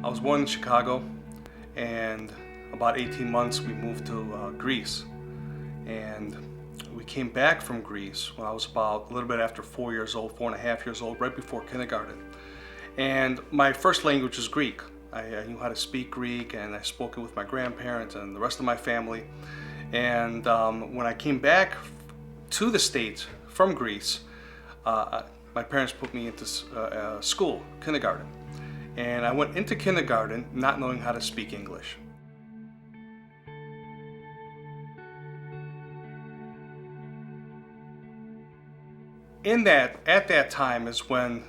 I was born in Chicago, and about 18 months we moved to Greece. And we came back from Greece when I was about a little bit after 4 years old, 4.5 years old, right before kindergarten. And my first language is Greek. I knew how to speak Greek, and I spoke it with my grandparents and the rest of my family. And when I came back to the States from Greece, my parents put me into school, kindergarten. And I went into kindergarten not knowing how to speak English. At that time is when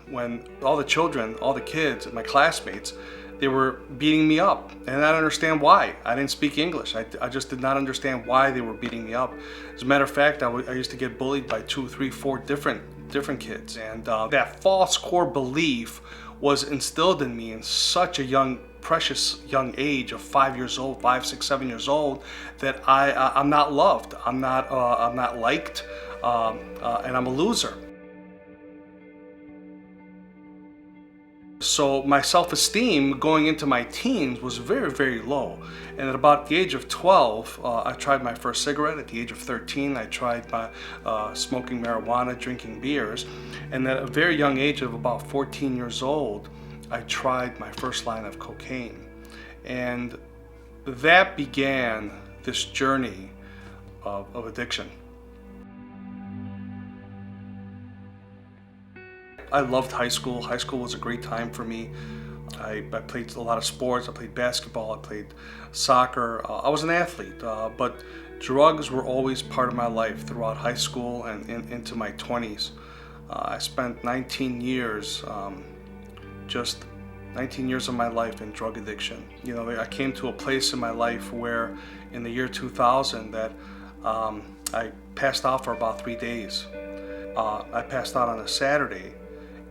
all the children, all the kids, my classmates, they were beating me up, and I didn't understand why. I didn't speak English. I just did not understand why they were beating me up. As a matter of fact, I used to get bullied by 2, 3, 4 different kids, and that false core belief was instilled in me in such a precious young age of 5 years old, 5, 6, 7 years old, that I'm not loved, I'm not liked, and I'm a loser. So my self-esteem going into my teens was very, very low. And at about the age of 12, I tried my first cigarette. At the age of 13, I tried smoking marijuana, drinking beers. And at a very young age of about 14 years old, I tried my first line of cocaine. And that began this journey of addiction. I loved high school. High school was a great time for me. I played a lot of sports. I played basketball. I played soccer. I was an athlete, but drugs were always part of my life throughout high school and into my 20s. I spent 19 years, just 19 years of my life in drug addiction. You know, I came to a place in my life where in the year 2000 that I passed out for about 3 days. I passed out on a Saturday,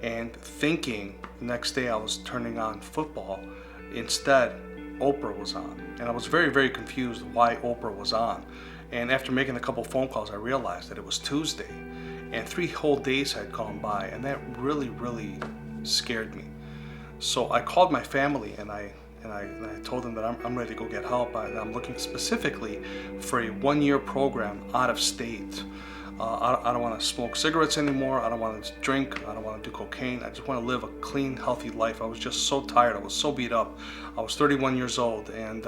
and thinking the next day I was turning on football. Instead, Oprah was on. And I was very, very confused why Oprah was on. And after making a couple phone calls, I realized that it was Tuesday. And 3 whole days had gone by, and that really, really scared me. So I called my family, and I told them that I'm ready to go get help. I'm looking specifically for a 1-year program out of state. I don't want to smoke cigarettes anymore. I don't want to drink. I don't want to do cocaine. I just want to live a clean, healthy life. I was just so tired. I was so beat up. I was 31 years old, and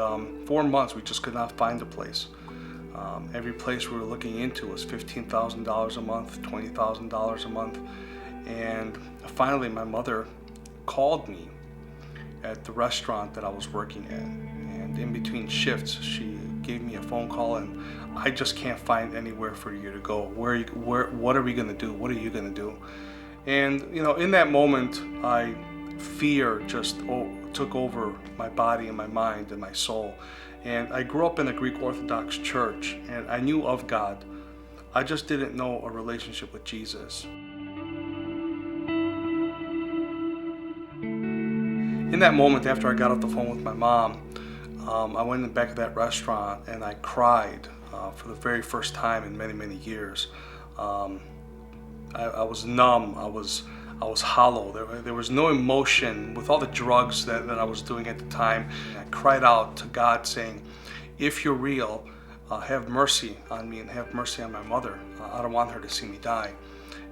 4 months we just could not find a place. Every place we were looking into was $15,000 a month, $20,000 a month. And finally my mother called me at the restaurant that I was working at. And in between shifts, she gave me a phone call, and I just can't find anywhere for you to go. What are we gonna do? What are you gonna do? And you know, in that moment, fear just took over my body and my mind and my soul. And I grew up in a Greek Orthodox church, and I knew of God. I just didn't know a relationship with Jesus. In that moment, after I got off the phone with my mom, I went in the back of that restaurant and I cried for the very first time in many, many years. I was numb. I was hollow. There was no emotion with all the drugs that I was doing at the time. I cried out to God saying, if you're real, have mercy on me and have mercy on my mother. I don't want her to see me die.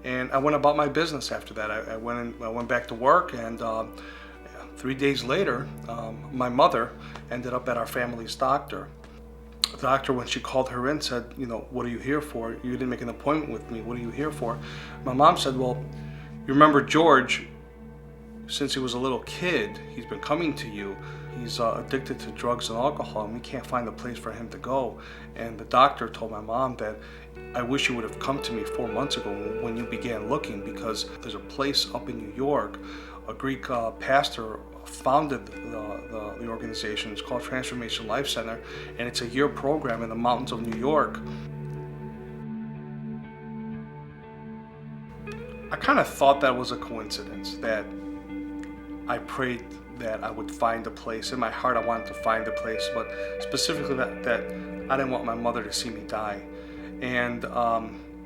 And I went about my business after that. I went back to work, and 3 days later, my mother ended up at our family's doctor. The doctor, when she called her in, said, you know, what are you here for? You didn't make an appointment with me. What are you here for? My mom said, well, you remember George, since he was a little kid, he's been coming to you. He's addicted to drugs and alcohol, and we can't find a place for him to go. And the doctor told my mom that I wish you would have come to me 4 months ago when you began looking, because there's a place up in New York, a Greek pastor founded the organization. It's called Transformation Life Center, and it's a year program in the mountains of New York. I kind of thought that was a coincidence, that I prayed that I would find a place. In my heart, I wanted to find a place, but specifically that I didn't want my mother to see me die. And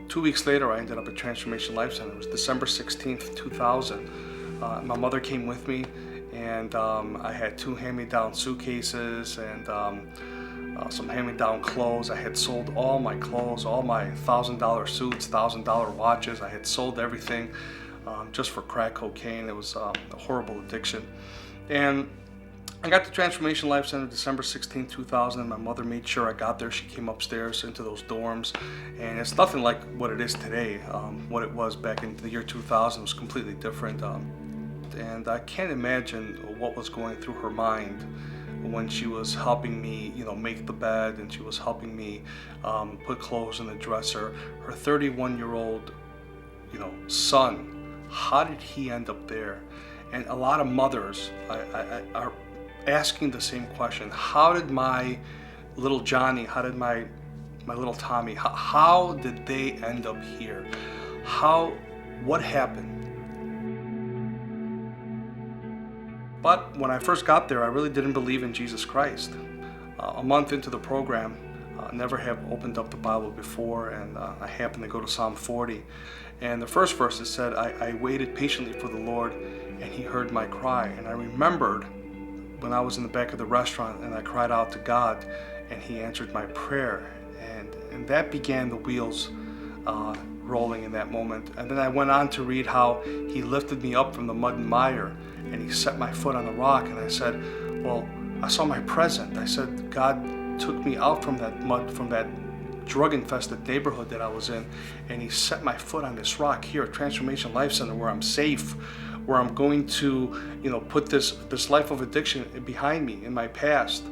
2 weeks later, I ended up at Transformation Life Center. It was December 16th, 2000. My mother came with me, and I had 2 hand-me-down suitcases and some hand-me-down clothes. I had sold all my clothes, all my $1,000 suits, $1,000 watches. I had sold everything just for crack cocaine. It was a horrible addiction. And I got to Transformation Life Center December 16, 2000, and my mother made sure I got there. She came upstairs into those dorms, and it's nothing like what it is today. What it was back in the year 2000 was completely different. And I can't imagine what was going through her mind when she was helping me, make the bed, and she was helping me put clothes in the dresser. Her 31-year-old, son, how did he end up there? And a lot of mothers are asking the same question. How did my little Johnny, how did my little Tommy, how did they end up here? What happened? But when I first got there, I really didn't believe in Jesus Christ. A month into the program, never have opened up the Bible before, and I happened to go to Psalm 40. And the first verse, it said, I waited patiently for the Lord, and he heard my cry. And I remembered when I was in the back of the restaurant and I cried out to God, and he answered my prayer. And that began the wheels rolling in that moment. And then I went on to read how he lifted me up from the mud and mire, and he set my foot on the rock. And I said, well, I saw my present. I said, God took me out from that mud, from that drug-infested neighborhood that I was in, and he set my foot on this rock here at Transformation Life Center, where I'm safe, where I'm going to, put this life of addiction behind me in my past.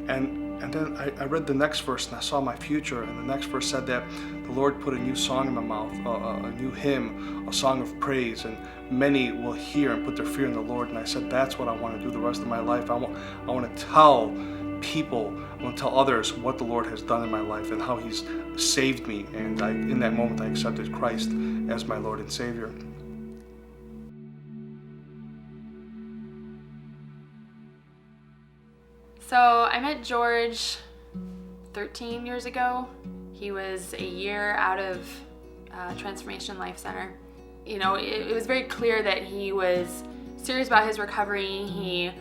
And then I read the next verse, and I saw my future, and the next verse said that the Lord put a new song in my mouth, a new hymn, a song of praise, and many will hear and put their fear in the Lord. And I said, that's what I want to do the rest of my life. I want to tell people, I want to tell others what the Lord has done in my life and how he's saved me. And in that moment, I accepted Christ as my Lord and Savior. So I met George 13 years ago. He was a year out of Transformation Life Center. It was very clear that he was serious about his recovery. He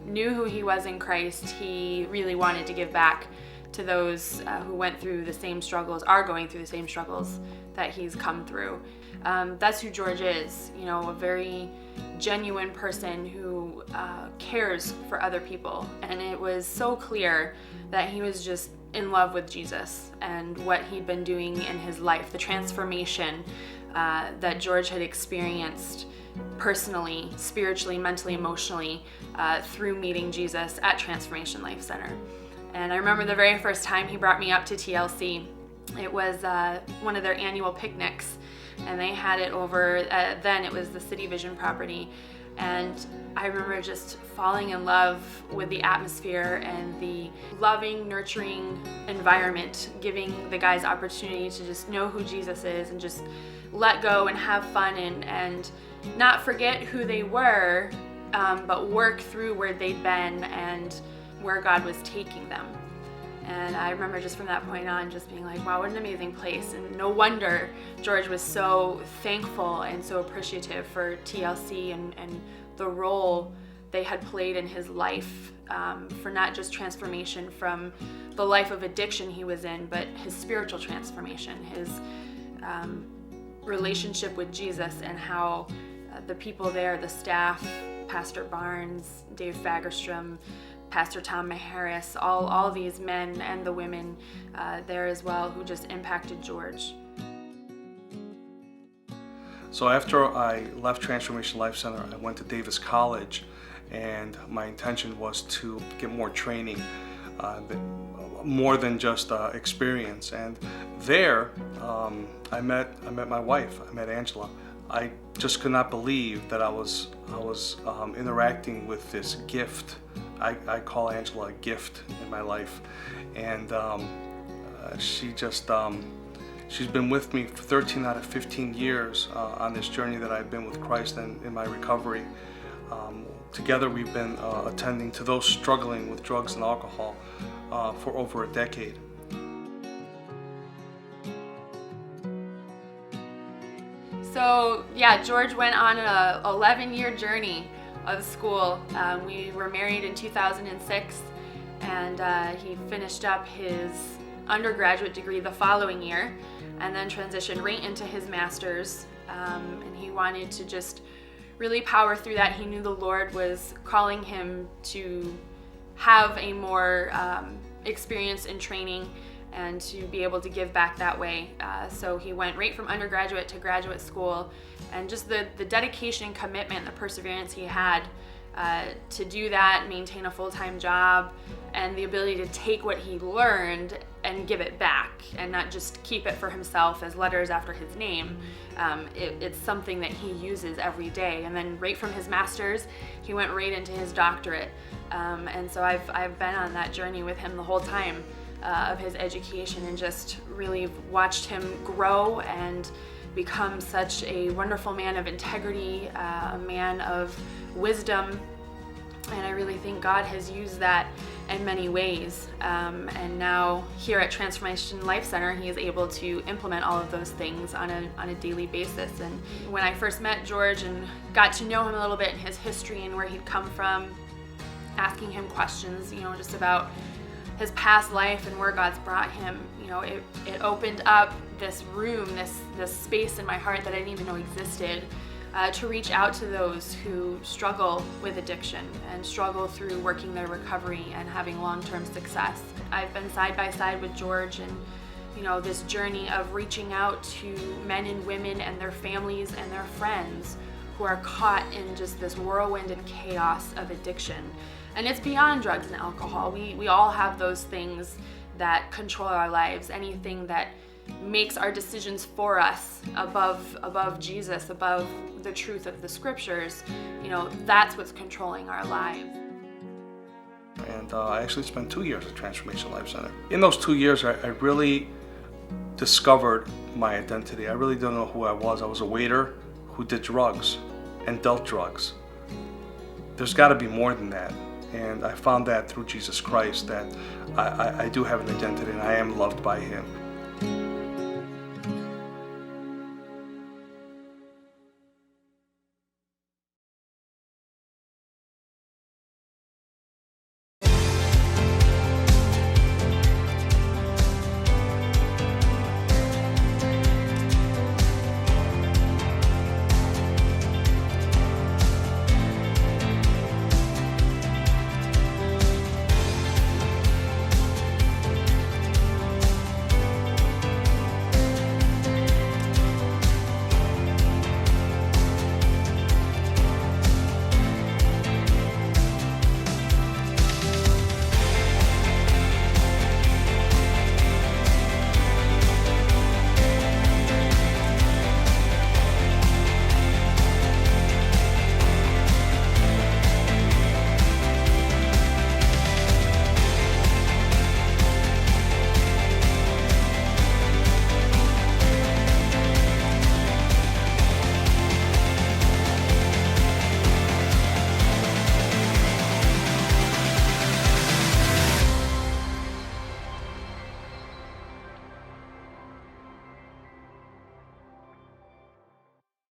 knew who he was in Christ. He really wanted to give back to those who went through the same struggles, are going through the same struggles that he's come through. That's who George is, a very genuine person who cares for other people. And it was so clear that he was just in love with Jesus and what he'd been doing in his life, the transformation that George had experienced personally, spiritually, mentally, emotionally, through meeting Jesus at Transformation Life Center. And I remember the very first time he brought me up to TLC. It was one of their annual picnics, and they had it over, then it was the City Vision property. And I remember just falling in love with the atmosphere and the loving, nurturing environment, giving the guys opportunity to just know who Jesus is and just let go and have fun and not forget who they were, but work through where they'd been and where God was taking them. And I remember just from that point on just being like, wow, what an amazing place. And no wonder George was so thankful and so appreciative for TLC and the role they had played in his life, for not just transformation from the life of addiction he was in, but his spiritual transformation, his relationship with Jesus, and how the people there, the staff, Pastor Barnes, Dave Fagerstrom, Pastor Tom Maharis, all these men and the women there as well who just impacted George. So after I left Transformation Life Center, I went to Davis College, and my intention was to get more training, more than just experience. And there, I met my wife. I met Angela. I just could not believe that I was interacting with this gift. I call Angela a gift in my life, and she's been with me for 13 out of 15 years on this journey that I've been with Christ and in my recovery. Together we've been attending to those struggling with drugs and alcohol for over a decade. So yeah, George went on an 11-year journey of school. We were married in 2006, and he finished up his undergraduate degree the following year, and then transitioned right into his master's. And he wanted to just really power through that. He knew the Lord was calling him to have a more experience in training and to be able to give back that way. So he went right from undergraduate to graduate school, and just the dedication and commitment, the perseverance he had to do that, maintain a full-time job, and the ability to take what he learned and give it back and not just keep it for himself as letters after his name. It's something that he uses every day. And then right from his master's, he went right into his doctorate. And so I've been on that journey with him the whole time of his education, and just really watched him grow and become such a wonderful man of integrity, a man of wisdom. And I really think God has used that in many ways. And now here at Transformation Life Center, he is able to implement all of those things on a daily basis. And when I first met George and got to know him a little bit, and his history and where he'd come from, asking him questions, just about his past life and where God's brought him, it opened up this room, this space in my heart that I didn't even know existed, to reach out to those who struggle with addiction and struggle through working their recovery and having long-term success. I've been side by side with George and this journey of reaching out to men and women and their families and their friends who are caught in just this whirlwind and chaos of addiction. And it's beyond drugs and alcohol. We all have those things that control our lives, anything that makes our decisions for us above Jesus, above the truth of the scriptures. That's what's controlling our lives. And I actually spent 2 years at Transformation Life Center. In those 2 years, I really discovered my identity. I really didn't know who I was. I was a waiter who did drugs and dealt drugs. There's got to be more than that. And I found that through Jesus Christ, that I do have an identity and I am loved by him.